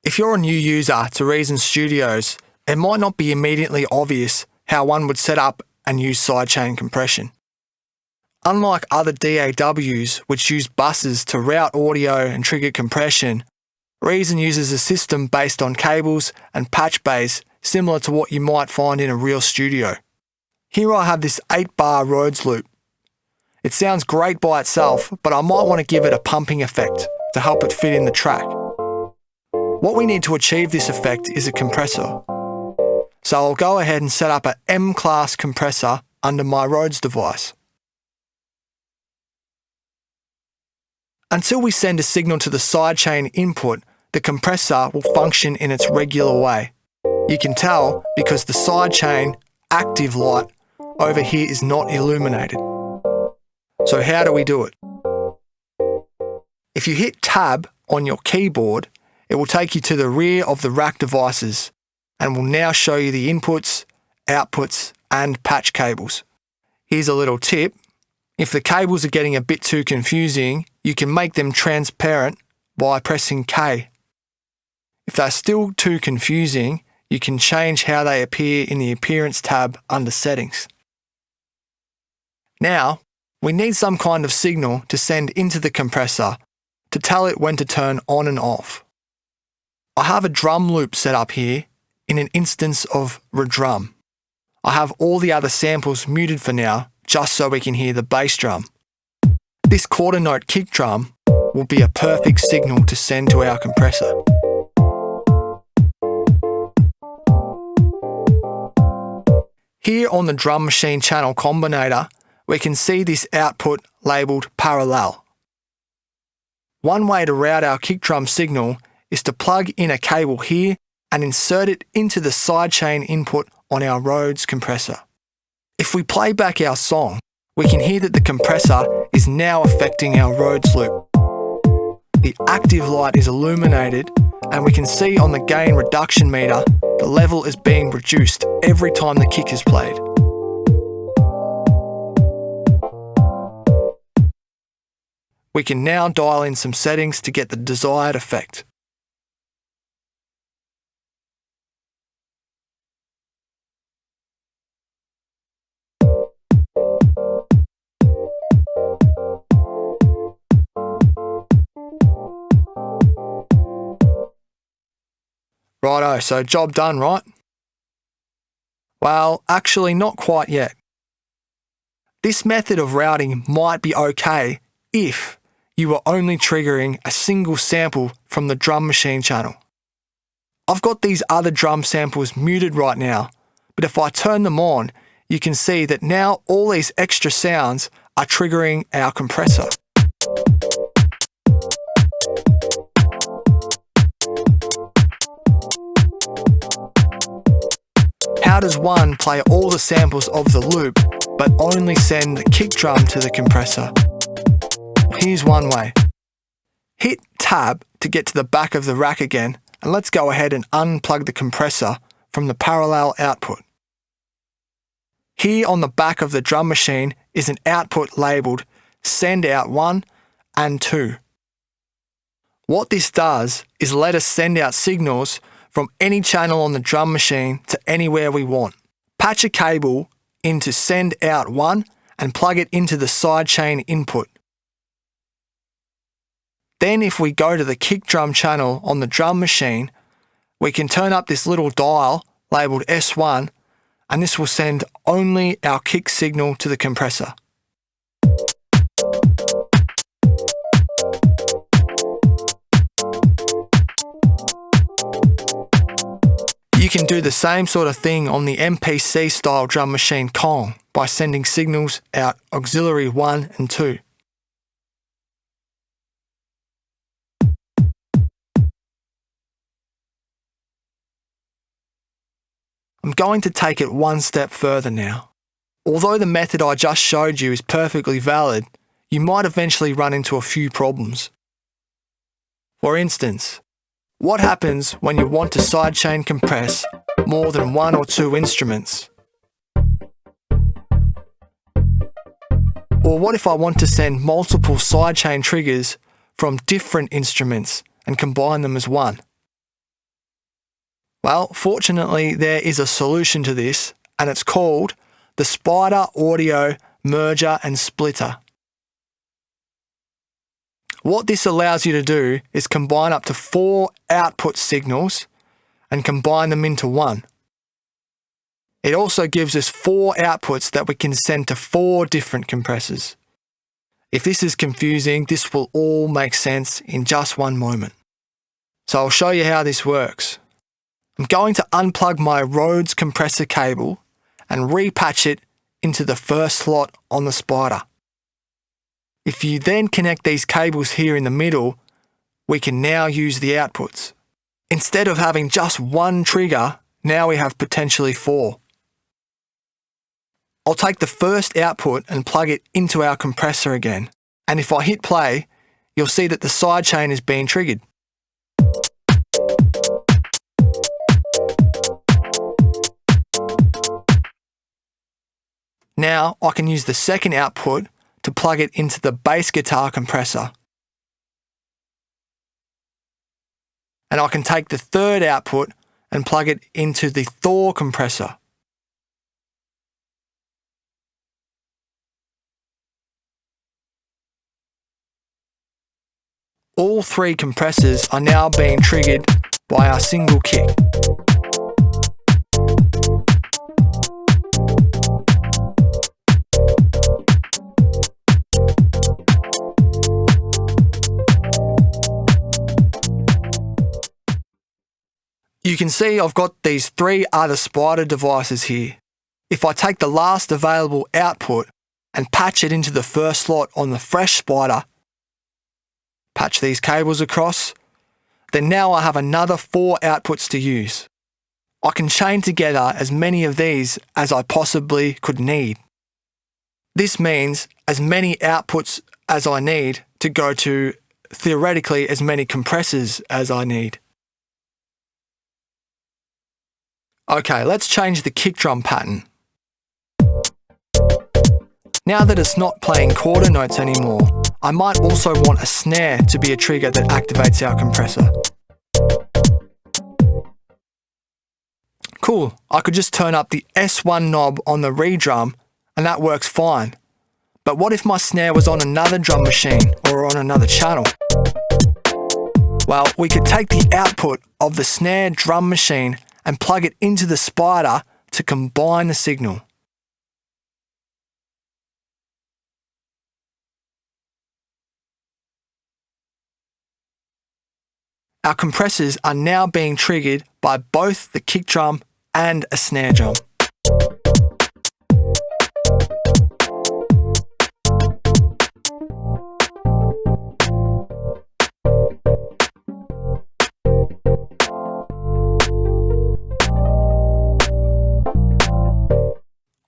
If you're a new user to Reason Studios, it might not be immediately obvious how one would set up and use sidechain compression. Unlike other DAWs which use buses to route audio and trigger compression, Reason uses a system based on cables and patch bays similar to what you might find in a real studio. Here I have this 8-bar Rhodes loop. It sounds great by itself, but I might want to give it a pumping effect to help it fit in the track. What we need to achieve this effect is a compressor. So I'll go ahead and set up an M-class compressor under my Rhodes device. Until we send a signal to the sidechain input, the compressor will function in its regular way. You can tell because the sidechain active light over here is not illuminated. So how do we do it? If you hit Tab on your keyboard, it will take you to the rear of the rack devices and will now show you the inputs, outputs, and patch cables. Here's a little tip. If the cables are getting a bit too confusing, you can make them transparent by pressing K. If they're still too confusing, you can change how they appear in the Appearance tab under Settings. Now, we need some kind of signal to send into the compressor to tell it when to turn on and off. I have a drum loop set up here in an instance of redrum. I have all the other samples muted for now, just so we can hear the bass drum. This quarter note kick drum will be a perfect signal to send to our compressor. Here on the drum machine channel combinator, we can see this output labelled parallel. One way to route our kick drum signal is to plug in a cable here and insert it into the sidechain input on our Rhodes compressor. If we play back our song, we can hear that the compressor is now affecting our Rhodes loop. The active light is illuminated and we can see on the gain reduction meter the level is being reduced every time the kick is played. We can now dial in some settings to get the desired effect. Righto, so job done, right? Well, actually not quite yet. This method of routing might be okay if you were only triggering a single sample from the drum machine channel. I've got these other drum samples muted right now, but if I turn them on, you can see that now all these extra sounds are triggering our compressor. How does one play all the samples of the loop, but only send the kick drum to the compressor? Here's one way. Hit Tab to get to the back of the rack again, and let's go ahead and unplug the compressor from the parallel output. Here on the back of the drum machine is an output labelled Send Out 1 and 2. What this does is let us send out signals from any channel on the drum machine to anywhere we want. Patch a cable into Send Out 1 and plug it into the sidechain input. Then if we go to the kick drum channel on the drum machine, we can turn up this little dial labelled S1 and this will send only our kick signal to the compressor. You can do the same sort of thing on the MPC style drum machine Kong by sending signals out auxiliary 1 and 2. I'm going to take it one step further now. Although the method I just showed you is perfectly valid, you might eventually run into a few problems. For instance, what happens when you want to sidechain compress more than 1 or 2 instruments? Or what if I want to send multiple sidechain triggers from different instruments and combine them as one? Well, fortunately, there is a solution to this, and it's called the Spider Audio Merger and Splitter. What this allows you to do is combine up to 4 output signals and combine them into one. It also gives us 4 outputs that we can send to 4 different compressors. If this is confusing, this will all make sense in just one moment. So I'll show you how this works. I'm going to unplug my Rhodes compressor cable and repatch it into the first slot on the Spider. If you then connect these cables here in the middle, we can now use the outputs. Instead of having just one trigger, now we have potentially 4. I'll take the first output and plug it into our compressor again, and if I hit play, you'll see that the sidechain is being triggered. Now I can use the second output to plug it into the bass guitar compressor. And I can take the third output and plug it into the Thor compressor. All 3 compressors are now being triggered by our single kick. You can see I've got these 3 other Spider devices here. If I take the last available output and patch it into the first slot on the fresh Spider, patch these cables across, then now I have another 4 outputs to use. I can chain together as many of these as I possibly could need. This means as many outputs as I need to go to, theoretically, as many compressors as I need. Okay, let's change the kick drum pattern. Now that it's not playing quarter notes anymore, I might also want a snare to be a trigger that activates our compressor. Cool, I could just turn up the S1 knob on the re-drum and that works fine. But what if my snare was on another drum machine or on another channel? Well, we could take the output of the snare drum machine and plug it into the Spider to combine the signal. Our compressors are now being triggered by both the kick drum and a snare drum.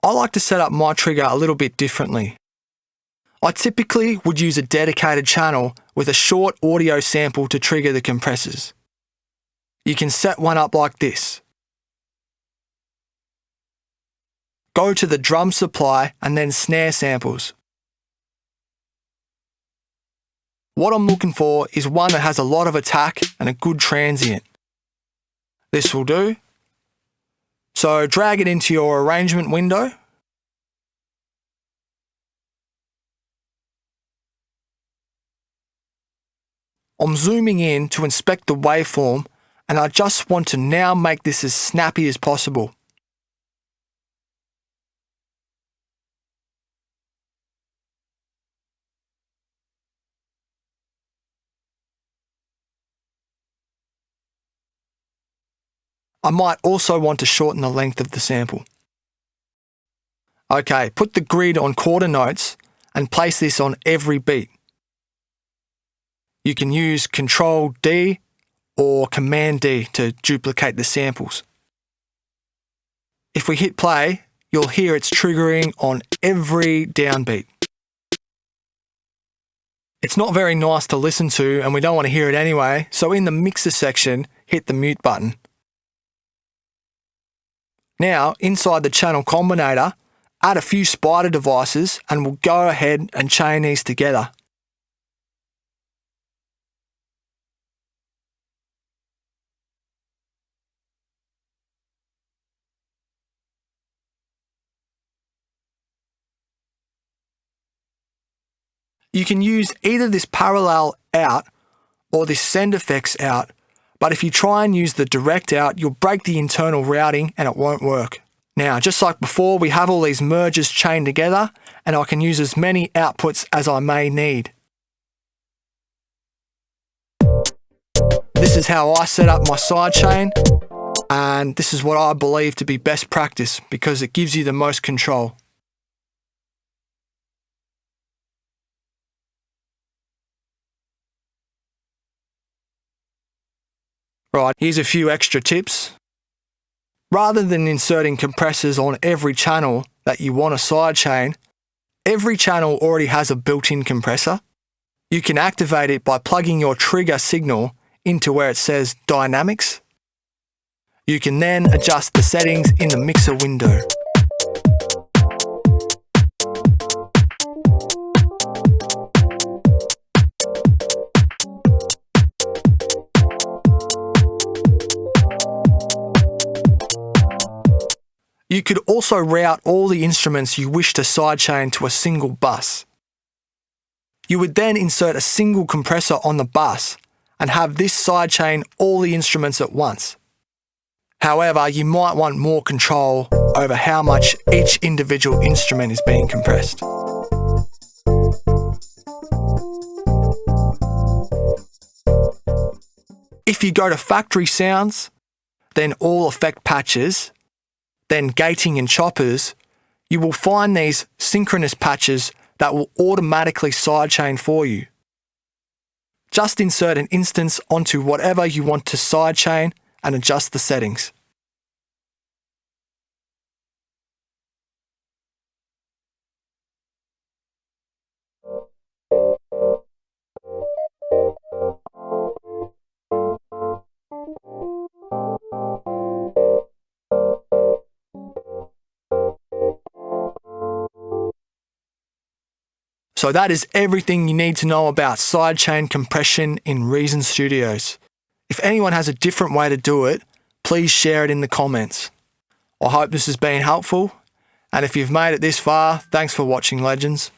I like to set up my trigger a little bit differently. I typically would use a dedicated channel with a short audio sample to trigger the compressors. You can set one up like this. Go to the drum supply and then snare samples. What I'm looking for is one that has a lot of attack and a good transient. This will do. So drag it into your arrangement window. I'm zooming in to inspect the waveform and I just want to now make this as snappy as possible. I might also want to shorten the length of the sample. Okay, put the grid on quarter notes and place this on every beat. You can use Control D or Command D to duplicate the samples. If we hit play, you'll hear it's triggering on every downbeat. It's not very nice to listen to and we don't want to hear it anyway, so in the mixer section, hit the mute button. Now, inside the channel combinator, add a few Spider devices and we'll go ahead and chain these together. You can use either this parallel out or this send effects out, but if you try and use the direct out, you'll break the internal routing and it won't work. Now, just like before, we have all these merges chained together, and I can use as many outputs as I may need. This is how I set up my sidechain, and this is what I believe to be best practice because it gives you the most control. Right, here's a few extra tips. Rather than inserting compressors on every channel that you want a sidechain, every channel already has a built-in compressor. You can activate it by plugging your trigger signal into where it says Dynamics. You can then adjust the settings in the mixer window. You could also route all the instruments you wish to sidechain to a single bus. You would then insert a single compressor on the bus and have this sidechain all the instruments at once. However, you might want more control over how much each individual instrument is being compressed. If you go to factory sounds, then all effect patches, then gating and choppers, you will find these synchronous patches that will automatically sidechain for you. Just insert an instance onto whatever you want to sidechain and adjust the settings. So that is everything you need to know about sidechain compression in Reason Studios. If anyone has a different way to do it, please share it in the comments. I hope this has been helpful, and if you've made it this far, thanks for watching, legends.